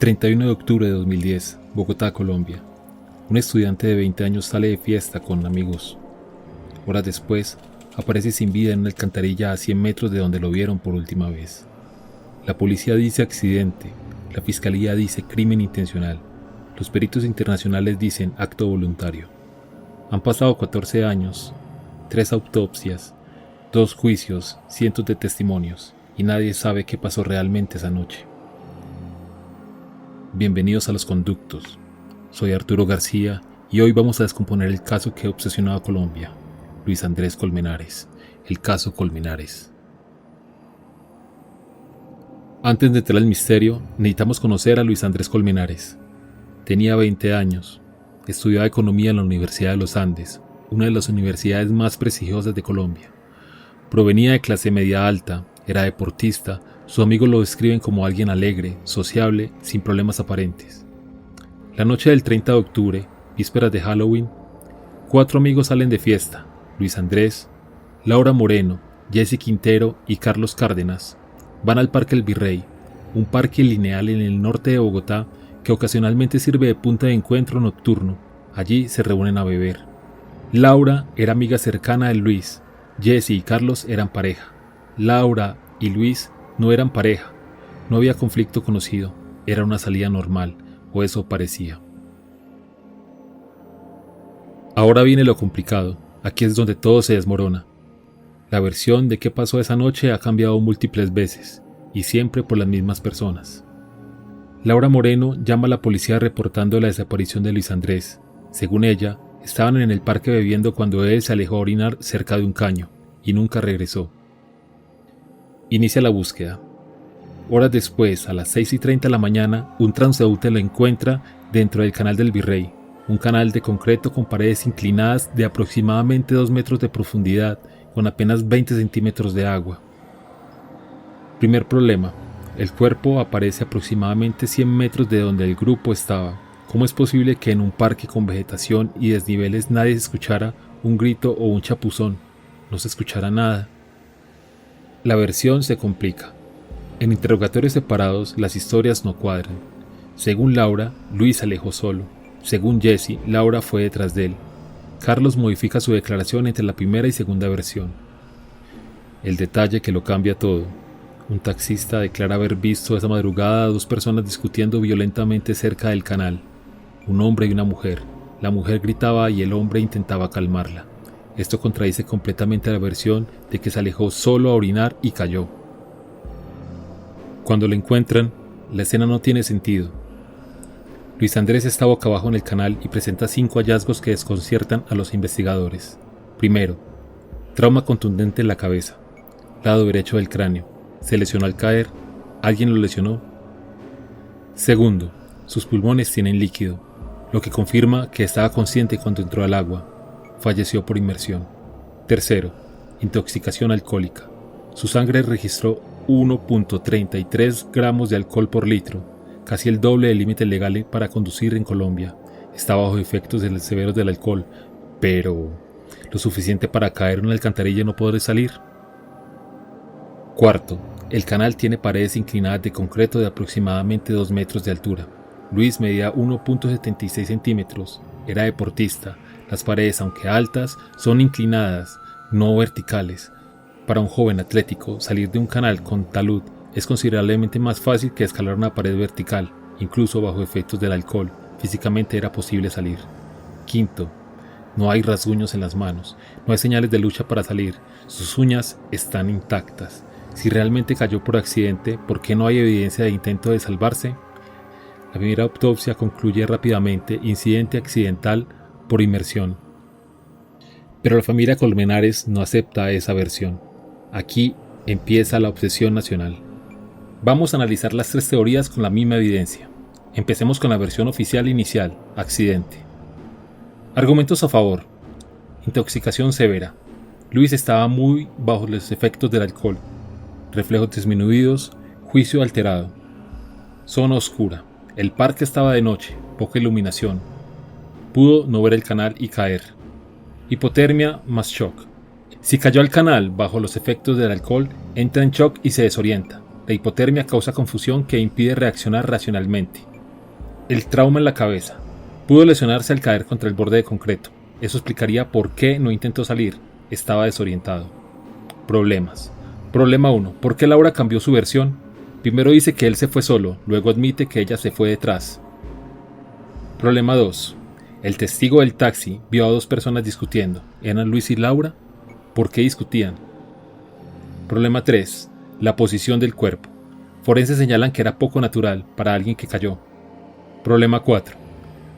31 de octubre de 2010, Bogotá, Colombia. Un estudiante de 20 años sale de fiesta con amigos. Horas después, aparece sin vida en una alcantarilla a 100 metros de donde lo vieron por última vez. La policía dice accidente, la fiscalía dice crimen intencional, los peritos internacionales dicen acto voluntario. Han pasado 14 años, 3 autopsias, 2 juicios, cientos de testimonios, y nadie sabe qué pasó realmente esa noche. Bienvenidos a Los Conductos. Soy Arturo García y hoy vamos a descomponer el caso que obsesionó a Colombia, Luis Andrés Colmenares, el caso Colmenares. Antes de entrar al misterio, necesitamos conocer a Luis Andrés Colmenares. Tenía 20 años, estudiaba economía en la Universidad de los Andes, una de las universidades más prestigiosas de Colombia. Provenía de clase media alta, era deportista. Sus amigos lo describen como alguien alegre, sociable, sin problemas aparentes. La noche del 30 de octubre, vísperas de Halloween, 4 amigos salen de fiesta: Luis Andrés, Laura Moreno, Jessy Quintero y Carlos Cárdenas. Van al Parque El Virrey, un parque lineal en el norte de Bogotá que ocasionalmente sirve de punto de encuentro nocturno. Allí se reúnen a beber. Laura era amiga cercana de Luis. Jessy y Carlos eran pareja. Laura y Luis no eran pareja, no había conflicto conocido, era una salida normal, o eso parecía. Ahora viene lo complicado, aquí es donde todo se desmorona. La versión de qué pasó esa noche ha cambiado múltiples veces, y siempre por las mismas personas. Laura Moreno llama a la policía reportando la desaparición de Luis Andrés. Según ella, estaban en el parque bebiendo cuando él se alejó a orinar cerca de un caño, y nunca regresó. Inicia la búsqueda. Horas después, a las 6:30 de la mañana, un transeúnte lo encuentra dentro del canal del Virrey, un canal de concreto con paredes inclinadas de aproximadamente 2 metros de profundidad, con apenas 20 centímetros de agua. Primer problema: el cuerpo aparece aproximadamente 100 metros de donde el grupo estaba. ¿Cómo es posible que en un parque con vegetación y desniveles nadie escuchara un grito o un chapuzón? No se escuchara nada. La versión se complica. En interrogatorios separados las historias no cuadran. Según Laura, Luis se alejó solo. Según Jessy, Laura fue detrás de él. Carlos modifica su declaración entre la primera y segunda versión. El detalle que lo cambia todo: un taxista declara haber visto esa madrugada a 2 personas discutiendo violentamente cerca del canal. Un hombre y una mujer. La mujer gritaba y el hombre intentaba calmarla. Esto contradice completamente la versión de que se alejó solo a orinar y cayó. Cuando lo encuentran, la escena no tiene sentido. Luis Andrés está boca abajo en el canal y presenta 5 hallazgos que desconciertan a los investigadores. Primero, trauma contundente en la cabeza, lado derecho del cráneo. Se lesionó al caer. ¿Alguien lo lesionó? Segundo, sus pulmones tienen líquido, lo que confirma que estaba consciente cuando entró al agua. Falleció por inmersión. Tercero, intoxicación alcohólica. Su sangre registró 1.33 gramos de alcohol por litro, casi el doble del límite legal para conducir en Colombia. Está bajo efectos severos del alcohol, pero lo suficiente para caer en una alcantarilla y no poder salir. Cuarto, el canal tiene paredes inclinadas de concreto de aproximadamente 2 metros de altura. Luis medía 1.76 centímetros, era deportista. Las paredes, aunque altas, son inclinadas, no verticales. Para un joven atlético, salir de un canal con talud es considerablemente más fácil que escalar una pared vertical, incluso bajo efectos del alcohol. Físicamente era posible salir. Quinto, no hay rasguños en las manos, no hay señales de lucha para salir, sus uñas están intactas. Si realmente cayó por accidente, ¿por qué no hay evidencia de intento de salvarse? La primera autopsia concluye rápidamente: incidente accidental por inmersión. Pero la familia Colmenares no acepta esa versión. Aquí empieza la obsesión nacional. Vamos a analizar las 3 teorías con la misma evidencia. Empecemos con la versión oficial inicial: accidente. Argumentos a favor: intoxicación severa. Luis estaba muy bajo los efectos del alcohol. Reflejos disminuidos, juicio alterado. Zona oscura. El parque estaba de noche, poca iluminación. Pudo no ver el canal y caer. Hipotermia más shock. Si cayó al canal bajo los efectos del alcohol, entra en shock y se desorienta. La hipotermia causa confusión que impide reaccionar racionalmente. El trauma en la cabeza. Pudo lesionarse al caer contra el borde de concreto. Eso explicaría por qué no intentó salir. Estaba desorientado. Problemas. Problema 1. ¿Por qué Laura cambió su versión? Primero dice que él se fue solo, luego admite que ella se fue detrás. Problema 2. El testigo del taxi vio a dos personas discutiendo. ¿Eran Luis y Laura? ¿Por qué discutían? Problema 3. La posición del cuerpo. Forenses señalan que era poco natural para alguien que cayó. Problema 4.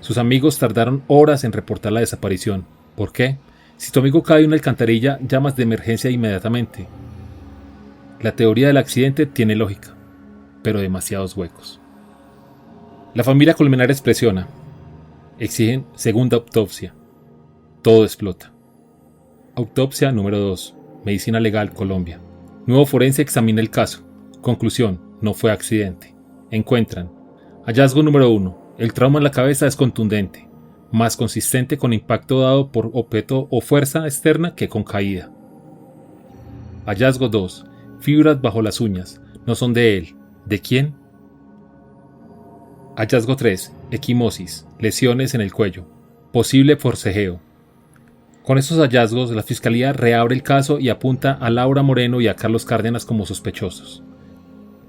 Sus amigos tardaron horas en reportar la desaparición. ¿Por qué? Si tu amigo cae en una alcantarilla, llamas de emergencia inmediatamente. La teoría del accidente tiene lógica, pero demasiados huecos. La familia Colmenares presiona. Exigen segunda autopsia. Todo explota. Autopsia número 2. Medicina Legal, Colombia. Nuevo forense examina el caso. Conclusión: no fue accidente. Encuentran. Hallazgo número 1. El trauma en la cabeza es contundente, más consistente con impacto dado por objeto o fuerza externa que con caída. Hallazgo 2. Fibras bajo las uñas. No son de él. ¿De quién? Hallazgo 3. Equimosis. Lesiones en el cuello. Posible forcejeo. Con estos hallazgos, la Fiscalía reabre el caso y apunta a Laura Moreno y a Carlos Cárdenas como sospechosos.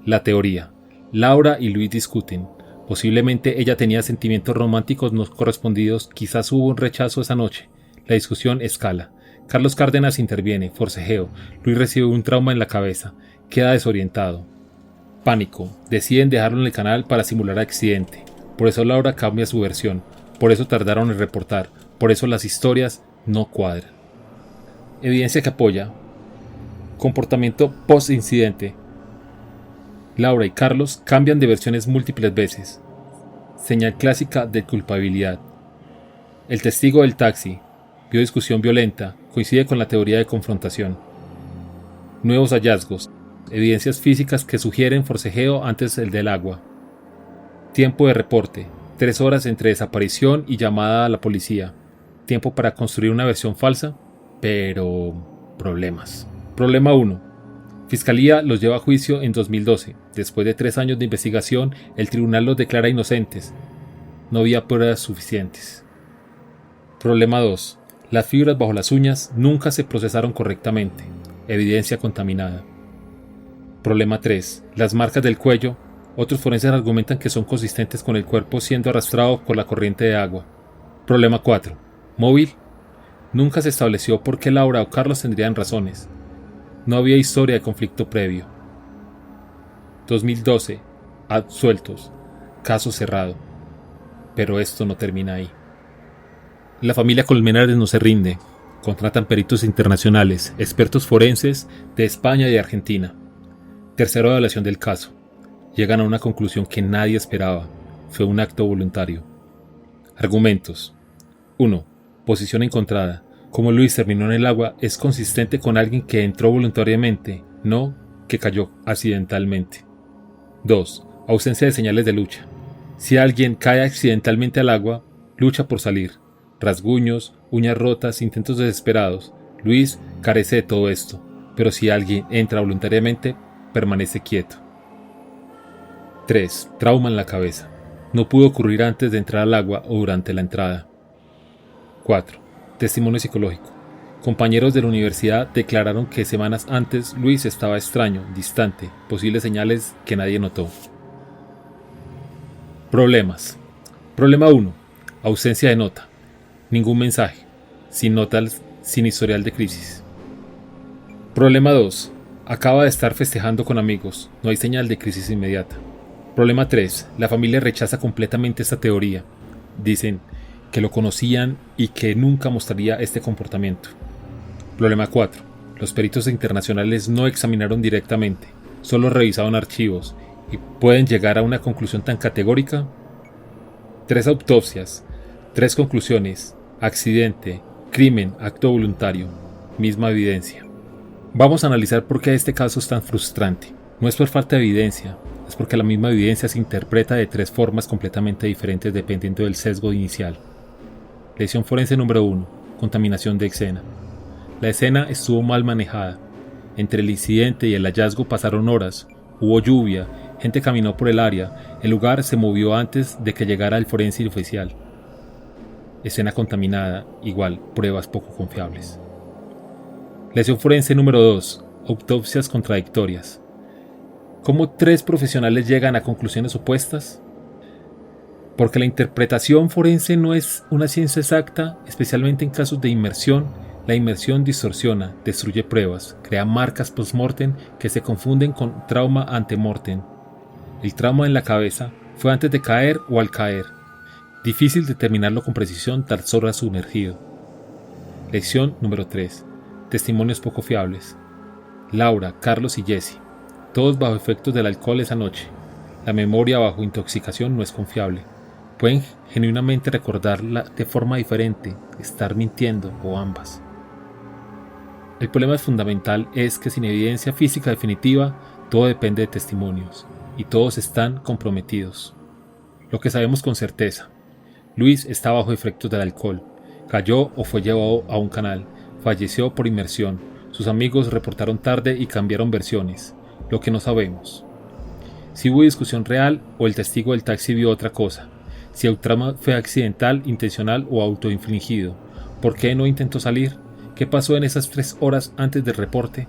La teoría. Laura y Luis discuten. Posiblemente ella tenía sentimientos románticos no correspondidos, quizás hubo un rechazo esa noche. La discusión escala. Carlos Cárdenas interviene, forcejeo. Luis recibe un trauma en la cabeza. Queda desorientado. Pánico. Deciden dejarlo en el canal para simular accidente. Por eso Laura cambia su versión. Por eso tardaron en reportar. Por eso las historias no cuadran. Evidencia que apoya. Comportamiento post-incidente. Laura y Carlos cambian de versiones múltiples veces. Señal clásica de culpabilidad. El testigo del taxi vio discusión violenta, coincide con la teoría de confrontación. Nuevos hallazgos. Evidencias físicas que sugieren forcejeo antes del agua. Tiempo de reporte. 3 horas entre desaparición y llamada a la policía. Tiempo para construir una versión falsa, pero problemas. Problema 1. Fiscalía los lleva a juicio en 2012. Después de 3 años de investigación, el tribunal los declara inocentes. No había pruebas suficientes. Problema 2. Las fibras bajo las uñas nunca se procesaron correctamente. Evidencia contaminada. Problema 3. Las marcas del cuello. Otros forenses argumentan que son consistentes con el cuerpo siendo arrastrado por la corriente de agua. Problema 4. Móvil. Nunca se estableció por qué Laura o Carlos tendrían razones. No había historia de conflicto previo. 2012. Absueltos. Caso cerrado. Pero esto no termina ahí. La familia Colmenares no se rinde. Contratan peritos internacionales, expertos forenses de España y de Argentina. Tercera evaluación del caso. Llegan a una conclusión que nadie esperaba. Fue un acto voluntario. Argumentos. 1. Posición encontrada. Como Luis terminó en el agua es consistente con alguien que entró voluntariamente, no que cayó accidentalmente. 2. Ausencia de señales de lucha. Si alguien cae accidentalmente al agua, lucha por salir. Rasguños, uñas rotas, intentos desesperados. Luis carece de todo esto, pero si alguien entra voluntariamente, permanece quieto. 3. Trauma en la cabeza. No pudo ocurrir antes de entrar al agua o durante la entrada. 4. Testimonio psicológico. Compañeros de la universidad declararon que semanas antes Luis estaba extraño, distante, posibles señales que nadie notó. Problemas. Problema 1. Ausencia de nota. Ningún mensaje. Sin notas, sin historial de crisis. Problema 2. Acaba de estar festejando con amigos. No hay señal de crisis inmediata. Problema 3. La familia rechaza completamente esta teoría. Dicen que lo conocían y que nunca mostraría este comportamiento. Problema 4. Los peritos internacionales no examinaron directamente, solo revisaron archivos y pueden llegar a una conclusión tan categórica. 3 autopsias, 3 conclusiones, accidente, crimen, acto voluntario, misma evidencia. Vamos a analizar por qué este caso es tan frustrante. No es por falta de evidencia, es porque la misma evidencia se interpreta de 3 formas completamente diferentes dependiendo del sesgo inicial. Lesión forense número 1. Contaminación de escena. La escena estuvo mal manejada. Entre el incidente y el hallazgo pasaron horas. Hubo lluvia. Gente caminó por el área. El lugar se movió antes de que llegara el forense oficial. Escena contaminada, igual, pruebas poco confiables. Lesión forense número 2. Autopsias contradictorias. ¿Cómo 3 profesionales llegan a conclusiones opuestas? Porque la interpretación forense no es una ciencia exacta, especialmente en casos de inmersión. La inmersión distorsiona, destruye pruebas, crea marcas post-mortem que se confunden con trauma ante-mortem. El trauma en la cabeza fue antes de caer o al caer. Difícil determinarlo con precisión tal solo sumergido. Lección número 3. Testimonios poco fiables. Laura, Carlos y Jesse. Todos bajo efectos del alcohol esa noche. La memoria bajo intoxicación no es confiable. Pueden genuinamente recordarla de forma diferente, estar mintiendo o ambas. El problema fundamental es que sin evidencia física definitiva, todo depende de testimonios, y todos están comprometidos. Lo que sabemos con certeza: Luis está bajo efectos del alcohol, cayó o fue llevado a un canal, falleció por inmersión, sus amigos reportaron tarde y cambiaron versiones. Lo que no sabemos: si hubo discusión real o el testigo del taxi vio otra cosa, si el trauma fue accidental, intencional o autoinfligido, por qué no intentó salir, qué pasó en esas 3 horas antes del reporte.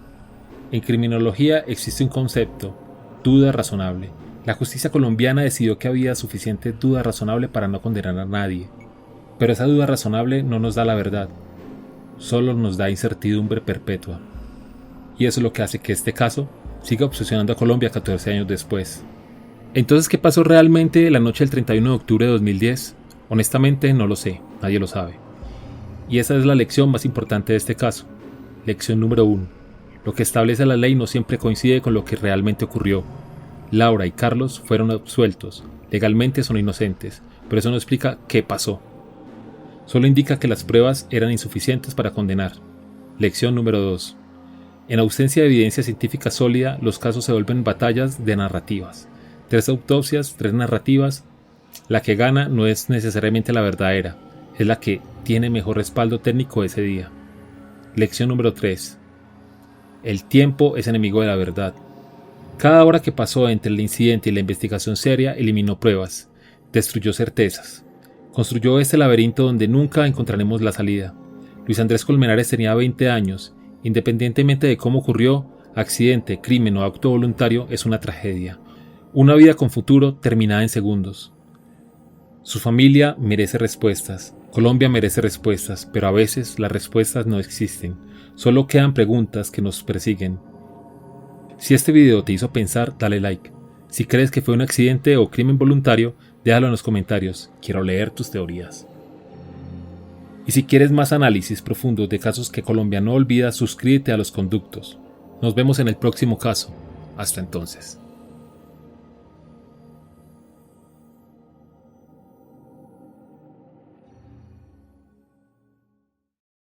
En criminología existe un concepto: duda razonable. La justicia colombiana decidió que había suficiente duda razonable para no condenar a nadie. Pero esa duda razonable no nos da la verdad, solo nos da incertidumbre perpetua. Y eso es lo que hace que este caso siga obsesionando a Colombia 14 años después. Entonces, ¿qué pasó realmente la noche del 31 de octubre de 2010? Honestamente no lo sé, nadie lo sabe. Y esa es la lección más importante de este caso. Lección número 1. Lo que establece la ley no siempre coincide con lo que realmente ocurrió. Laura y Carlos fueron absueltos, legalmente son inocentes, pero eso no explica qué pasó. Solo indica que las pruebas eran insuficientes para condenar. Lección número 2. En ausencia de evidencia científica sólida, los casos se vuelven batallas de narrativas. 3 autopsias, 3 narrativas. La que gana no es necesariamente la verdadera, es la que tiene mejor respaldo técnico ese día. Lección número 3. El tiempo es enemigo de la verdad. Cada hora que pasó entre el incidente y la investigación seria eliminó pruebas, destruyó certezas, construyó este laberinto donde nunca encontraremos la salida. Luis Andrés Colmenares tenía 20 años. Independientemente de cómo ocurrió, accidente, crimen o acto voluntario, es una tragedia. Una vida con futuro terminada en segundos. Su familia merece respuestas, Colombia merece respuestas, pero a veces las respuestas no existen. Solo quedan preguntas que nos persiguen. Si este video te hizo pensar, dale like. Si crees que fue un accidente o crimen voluntario, déjalo en los comentarios. Quiero leer tus teorías. Y si quieres más análisis profundos de casos que Colombia no olvida, suscríbete a Los Conductos. Nos vemos en el próximo caso. Hasta entonces.